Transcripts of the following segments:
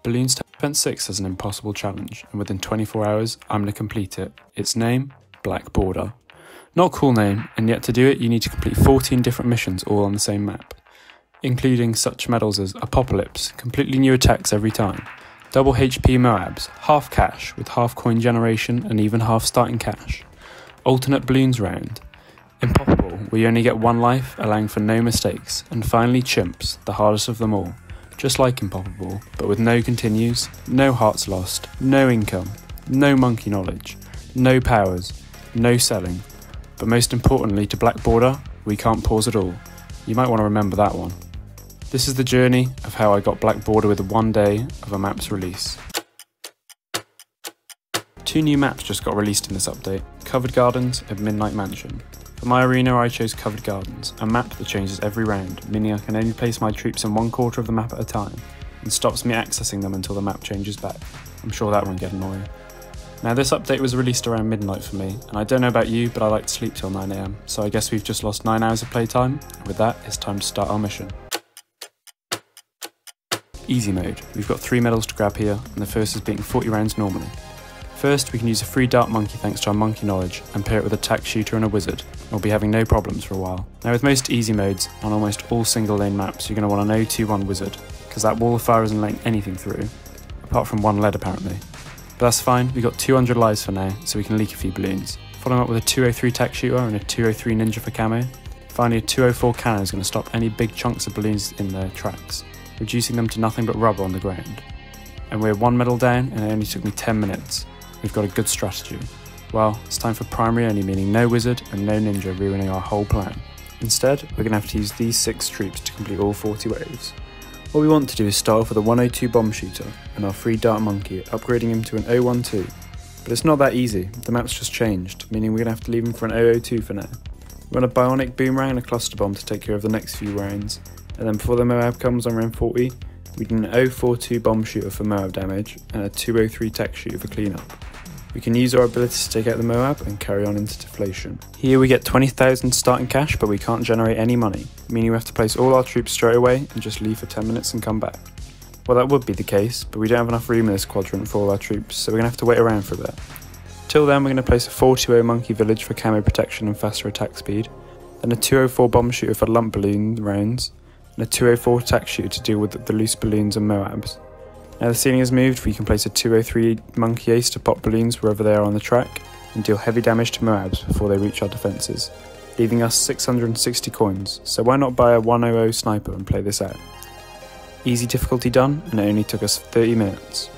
Bloons TD6 has an impossible challenge, and within 24 hours, I'm going to complete it. Its name? Black Border. Not a cool name, and yet to do it, you need to complete 14 different missions all on the same map, including such medals as Apocalypse, completely new attacks every time, double HP Moabs, half cash with half coin generation and even half starting cash, alternate Bloons round, Impossible, where you only get one life, allowing for no mistakes, and finally Chimps, the hardest of them all, just like Impossible, but with no continues, no hearts lost, no income, no monkey knowledge, no powers, no selling, but most importantly to Black Border, we can't pause at all. You might want to remember that one. This is the journey of how I got Black Border with one day of a map's release. 2 new maps just got released in this update, Covered Gardens and Midnight Mansion. For my arena I chose Covered Gardens, a map that changes every round, meaning I can only place my troops in 1/4 of the map at a time, and stops me accessing them until the map changes back. I'm sure that won't get annoying. Now this update was released around midnight for me, and I don't know about you, but I like to sleep till 9 AM, so I guess we've just lost 9 hours of playtime, and with that, it's time to start our mission. Easy mode. We've got 3 medals to grab here, and the first is beating 40 rounds normally. First, we can use a free dart monkey thanks to our monkey knowledge, and pair it with a tack shooter and a wizard, and we'll be having no problems for a while. Now with most easy modes, on almost all single lane maps, you're going to want an 0-2-1 wizard, because that wall of fire isn't letting anything through, apart from 1 lead apparently. But that's fine, we've got 200 lives for now, so we can leak a few balloons. Following up with a 203 tack shooter and a 203 ninja for camo. Finally a 204 cannon is going to stop any big chunks of balloons in their tracks, reducing them to nothing but rubber on the ground. And we're 1 medal down, and it only took me 10 minutes. We've got a good strategy. Well, it's time for primary only, meaning no wizard and no ninja ruining our whole plan. Instead, we're going to have to use these 6 troops to complete all 40 waves. What we want to do is start off with a 102 bomb shooter and our free dart monkey, upgrading him to an 012. But it's not that easy, the map's just changed, meaning we're going to have to leave him for an 002 for now. We want a bionic boomerang and a cluster bomb to take care of the next few rounds, and then before the Moab comes on round 40, we need an 042 bomb shooter for Moab damage and a 203 tech shooter for cleanup. We can use our ability to take out the Moab and carry on into deflation. Here we get 20,000 starting cash, but we can't generate any money, meaning we have to place all our troops straight away and just leave for 10 minutes and come back. Well, that would be the case, but we don't have enough room in this quadrant for all our troops, so we're going to have to wait around for a bit. Till then, we're going to place a 420 monkey village for camo protection and faster attack speed, then a 204 bomb shooter for lump balloon rounds, and a 204 attack shooter to deal with the loose balloons and Moabs. Now the ceiling is moved, we can place a 203 monkey ace to pop balloons wherever they are on the track, and deal heavy damage to Moabs before they reach our defences, leaving us 660 coins, so why not buy a 100 sniper and play this out. Easy difficulty done, and it only took us 30 minutes.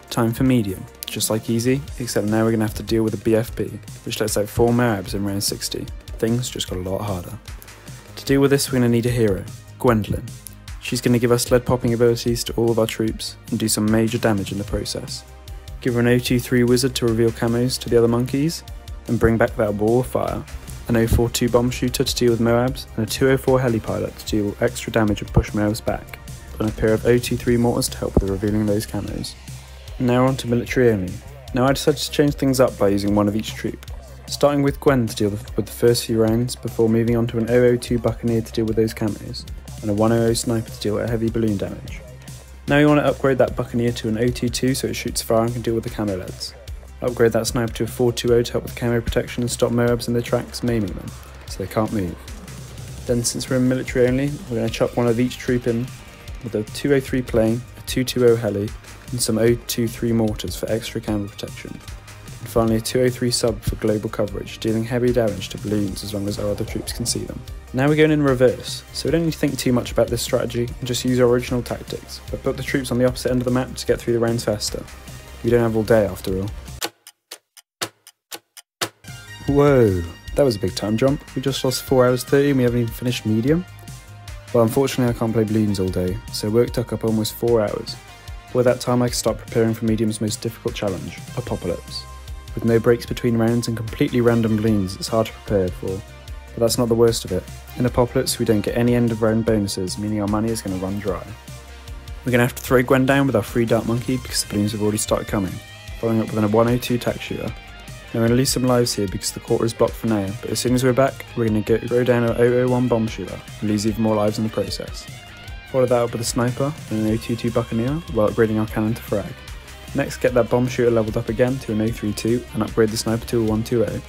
Time for medium, just like easy, except now we're going to have to deal with a BFB, which lets out 4 Moabs in round 60. Things just got a lot harder. To deal with this we're going to need a hero, Gwendolyn. She's going to give us lead popping abilities to all of our troops and do some major damage in the process. Give her an 023 wizard to reveal camos to the other monkeys and bring back that wall of fire, an 042 bomb shooter to deal with Moabs, and a 204 heli pilot to deal extra damage and push Moabs back, and a pair of 023 mortars to help with revealing those camos. Now on to military only. Now I decided to change things up by using one of each troop, starting with Gwen to deal with the first few rounds before moving on to an 002 buccaneer to deal with those camos, and a 100 sniper to deal with heavy balloon damage. Now you want to upgrade that buccaneer to an 022 so it shoots fire and can deal with the camo leads. Upgrade that sniper to a 420 to help with camo protection and stop Moabs in their tracks, maiming them, so they can't move. Then since we're in military only, we're going to chop one of each troop in with a 203 plane, a 220 heli, and some 023 mortars for extra camo protection. And finally a 203 sub for global coverage, dealing heavy damage to balloons as long as our other troops can see them. Now we're going in reverse, so we don't need to think too much about this strategy and just use our original tactics, but put the troops on the opposite end of the map to get through the rounds faster. We don't have all day after all. Whoa, that was a big time jump. We just lost 4 hours 30 and we haven't even finished medium. Well, unfortunately I can't play Bloons all day, so work took up almost 4 hours. With that time I could start preparing for medium's most difficult challenge, Apocalypse. With no breaks between rounds and completely random Bloons, it's hard to prepare for. But that's not the worst of it. In Apocalypse we don't get any end of round bonuses, meaning our money is going to run dry. We're going to have to throw Gwen down with our free dart monkey because the balloons have already started coming, following up with a 102 tack shooter. Now we're going to lose some lives here because the quarter is blocked for now, but as soon as we're back we're going to throw down our 001 bomb shooter and lose even more lives in the process. Follow that up with a sniper and an 022 Buccaneer while upgrading our cannon to frag. Next, get that bomb shooter leveled up again to an 032 and upgrade the sniper to a 120.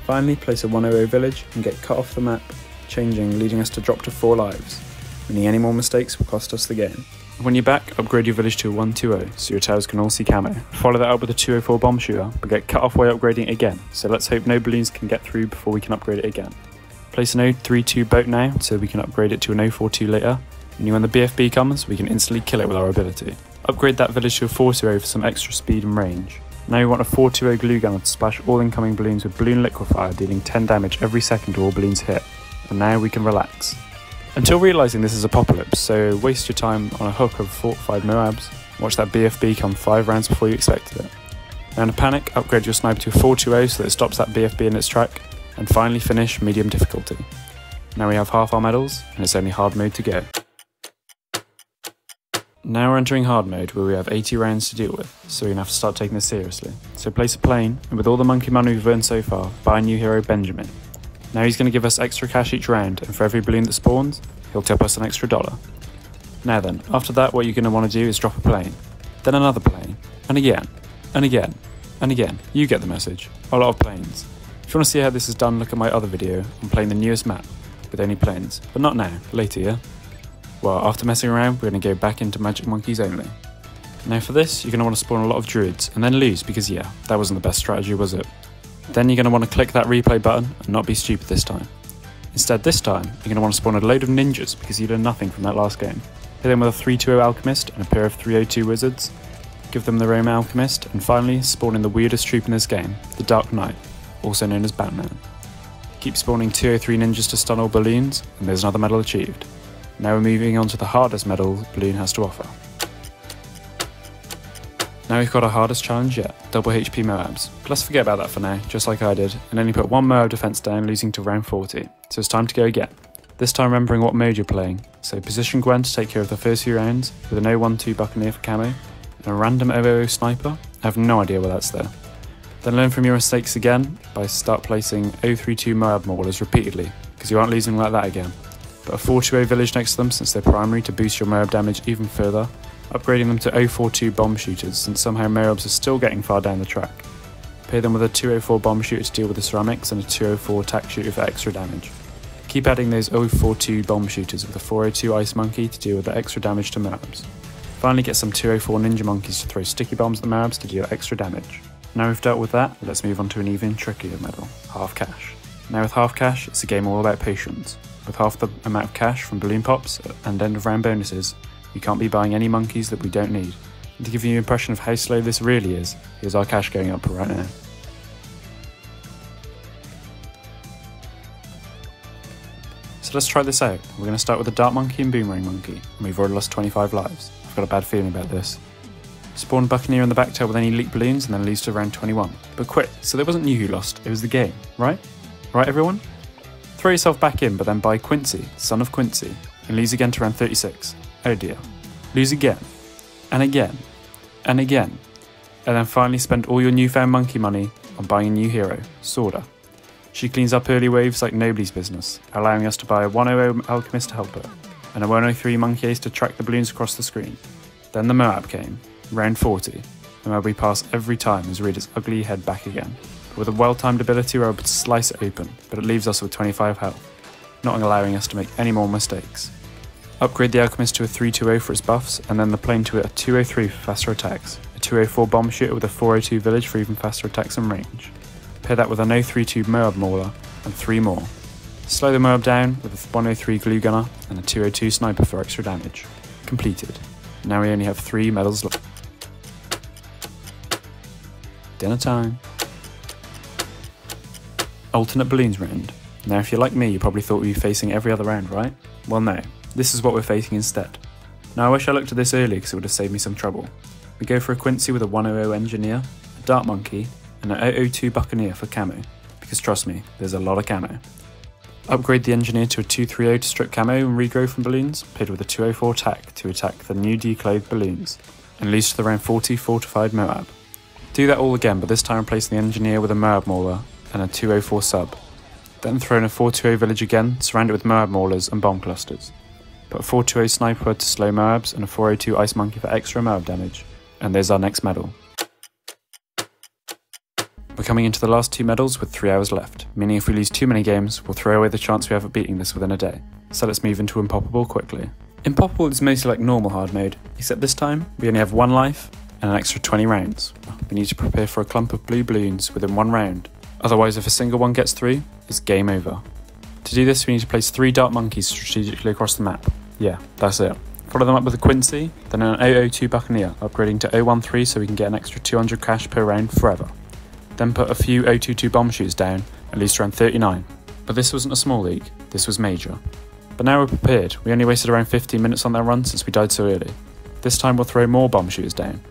Finally, place a 100 village and get cut off the map, changing, leading us to drop to 4 lives, meaning any more mistakes will cost us the game. When you're back, upgrade your village to a 120 so your towers can all see camo. Follow that up with a 204 bomb shooter, but get cut off while upgrading it again, so let's hope no balloons can get through before we can upgrade it again. Place an 032 boat now so we can upgrade it to an 042 later, and when the BFB comes, we can instantly kill it with our ability. Upgrade that village to a 420 for some extra speed and range. Now we want a 420 glue gunner to splash all incoming balloons with balloon liquefier, dealing 10 damage every second to all balloons hit. And now we can relax. Until realising this is Apocalypse, so waste your time on a hook of fortified Moabs, watch that BFB come 5 rounds before you expected it. Now in a panic, upgrade your sniper to a 420 so that it stops that BFB in its track, and finally finish medium difficulty. Now we have half our medals, and it's only hard mode to go. Now we're entering hard mode where we have 80 rounds to deal with, so we're going to have to start taking this seriously. So place a plane, and with all the monkey money we've earned so far, buy a new hero, Benjamin. Now he's going to give us extra cash each round, and for every balloon that spawns, he'll tip us an extra $1. Now then, after that what you're going to want to do is drop a plane, then another plane, and again, and again, and again. You get the message. A lot of planes. If you want to see how this is done, look at my other video on playing the newest map, with only planes. But not now, later, yeah? Well, after messing around, we're going to go back into magic monkeys only. Now for this, you're going to want to spawn a lot of druids, and then lose, because yeah, that wasn't the best strategy, was it? Then you're going to want to click that replay button, and not be stupid this time. Instead this time, you're going to want to spawn a load of ninjas, because you learned nothing from that last game. Hit them with a 320 alchemist and a pair of 302 wizards, give them the Roman alchemist, and finally spawn in the weirdest troop in this game, the Dark Knight, also known as Batman. Keep spawning 203 ninjas to stun all balloons, and there's another medal achieved. Now we're moving on to the hardest medal Bloon has to offer. Now we've got our hardest challenge yet, double Hp Moabs. But let's forget about that for now, just like I did, and only put 1 Moab defense down, losing to round 40. So it's time to go again. This time remembering what mode you're playing. So position Gwen to take care of the first few rounds, with an 012 Buccaneer for camo, and a random 000 sniper. I have no idea why that's there. Then learn from your mistakes again by start placing 032 Moab maulers repeatedly, because you aren't losing like that again. Put a 420 village next to them since they're primary to boost your Moab damage even further, upgrading them to 042 bomb shooters since somehow Moabs are still getting far down the track. Pair them with a 204 bomb shooter to deal with the ceramics and a 204 attack shooter for extra damage. Keep adding those 042 bomb shooters with a 402 Ice Monkey to deal with the extra damage to Moabs. Finally get some 204 ninja monkeys to throw sticky bombs at the Moabs to deal extra damage. Now we've dealt with that, let's move on to an even trickier medal, half cash. Now with half cash, it's a game all about patience. With half the amount of cash from balloon pops and end of round bonuses, we can't be buying any monkeys that we don't need. And to give you an impression of how slow this really is, here's our cash going up right now. So let's try this out. We're going to start with a Dart Monkey and Boomerang Monkey, and we've already lost 25 lives. I've got a bad feeling about this. Spawn Buccaneer in the back tail with any elite balloons and then lose to round 21. But quit, so it wasn't you who lost, it was the game, right? Right everyone? Throw yourself back in, but then buy Quincy, son of Quincy, and lose again to round 36. Oh dear. Lose again, and again, and again, and then finally spend all your newfound monkey money on buying a new hero, Sorda. She cleans up early waves like nobody's business, allowing us to buy a 100 alchemist to help her, and a 103 monkey ace to track the balloons across the screen. Then the Moab came, round 40, and where we pass every time as we read its ugly head back again. With a well-timed ability, we're able to slice it open, but it leaves us with 25 health, not allowing us to make any more mistakes. Upgrade the Alchemist to a 320 for its buffs, and then the plane to a 203 for faster attacks, a 204 bomb shooter with a 402 village for even faster attacks and range. Pair that with a 032 Moab mauler, and 3 more. Slow the Moab down with a 103 glue gunner and a 202 sniper for extra damage. Completed. Now we only have 3 medals left. Dinner time. Alternate balloons round. Now if you're like me, you probably thought we'd be facing every other round, right? Well no, this is what we're facing instead. Now I wish I looked at this earlier because it would have saved me some trouble. We go for a Quincy with a 100 engineer, a Dart Monkey, and an 002 Buccaneer for camo, because trust me, there's a lot of camo. Upgrade the engineer to a 230 to strip camo and regrow from balloons, paired with a 204 attack to attack the new declothed balloons, and lose to the round 40 fortified Moab. Do that all again, but this time replacing the engineer with a Moab mauler and a 204 sub. Then throw in a 420 village again, surround it with Moab maulers and bomb clusters. Put a 420 sniper to slow Moabs and a 402 Ice Monkey for extra Moab damage. And there's our next medal. We're coming into the last 2 medals with 3 hours left, meaning if we lose too many games, we'll throw away the chance we have of beating this within a day. So let's move into Impossible quickly. Impossible is mostly like normal hard mode, except this time we only have 1 life and an extra 20 rounds. We need to prepare for a clump of blue balloons within 1 round, otherwise if a single one gets through, it's game over. To do this we need to place 3 dark monkeys strategically across the map. Yeah, that's it. Follow them up with a Quincy, then an 002 Buccaneer, upgrading to 013 so we can get an extra 200 cash per round forever. Then put a few 022 bomb shooters down, at least around 39. But this wasn't a small league, this was major. But now we're prepared, we only wasted around 15 minutes on their run since we died so early. This time we'll throw more bomb shooters down,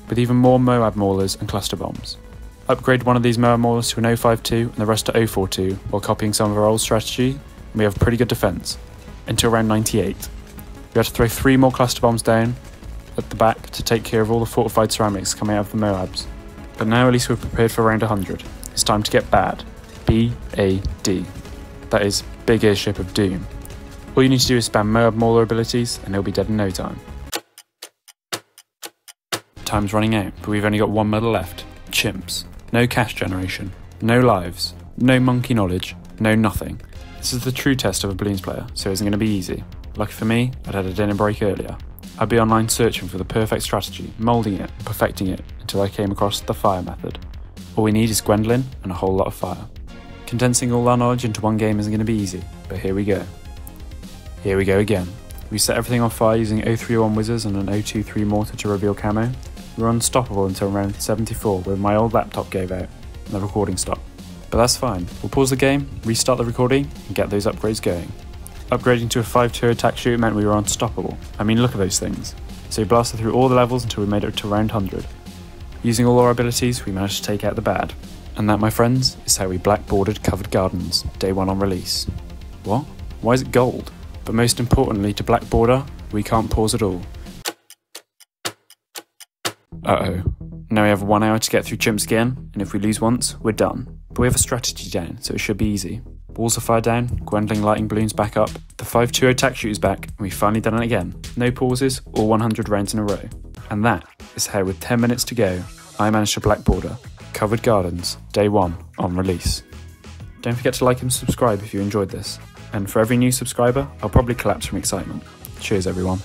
with even more Moab maulers and cluster bombs. Upgrade one of these Moab maulers to an 052 and the rest to 042 while copying some of our old strategy, and we have pretty good defence, until round 98. We had to throw 3 more cluster bombs down at the back to take care of all the fortified ceramics coming out of the Moabs. But now at least we're prepared for round 100. It's time to get bad. B-A-D. That is, Big Airship of Doom. All you need to do is spam Moab Mauler abilities and they'll be dead in no time. Time's running out, but we've only got 1 medal left. Chimps. No cash generation. No lives. No monkey knowledge. No nothing. This is the true test of a Bloons player, so it isn't going to be easy. Lucky for me, I'd had a dinner break earlier. I'd be online searching for the perfect strategy, moulding it and perfecting it until I came across the fire method. All we need is Gwendolyn and a whole lot of fire. Condensing all our knowledge into 1 game isn't going to be easy, but here we go. Here we go again. We set everything on fire using 031 Wizards and an 023 Mortar to reveal camo. We were unstoppable until round 74 when my old laptop gave out and the recording stopped. But that's fine, we'll pause the game, restart the recording and get those upgrades going. Upgrading to a 5-2 attack shooter meant we were unstoppable. I mean, look at those things. So we blasted through all the levels until we made it to round 100. Using all our abilities, we managed to take out the bad. And that, my friends, is how we black-bordered Covered Gardens, day 1 on release. What? Why is it gold? But most importantly, to black border, we can't pause at all. Uh-oh. Now we have 1 hour to get through chimps again, and if we lose once, we're done. But we have a strategy down, so it should be easy. Walls are fire down, Gwendolyn lighting balloons back up, the 5-2 attack shooter's back, and we've finally done it again. No pauses, all 100 rounds in a row. And that is how, with 10 minutes to go, I managed to black border Covered Gardens, day 1 on release. Don't forget to like and subscribe if you enjoyed this. And for every new subscriber, I'll probably collapse from excitement. Cheers everyone.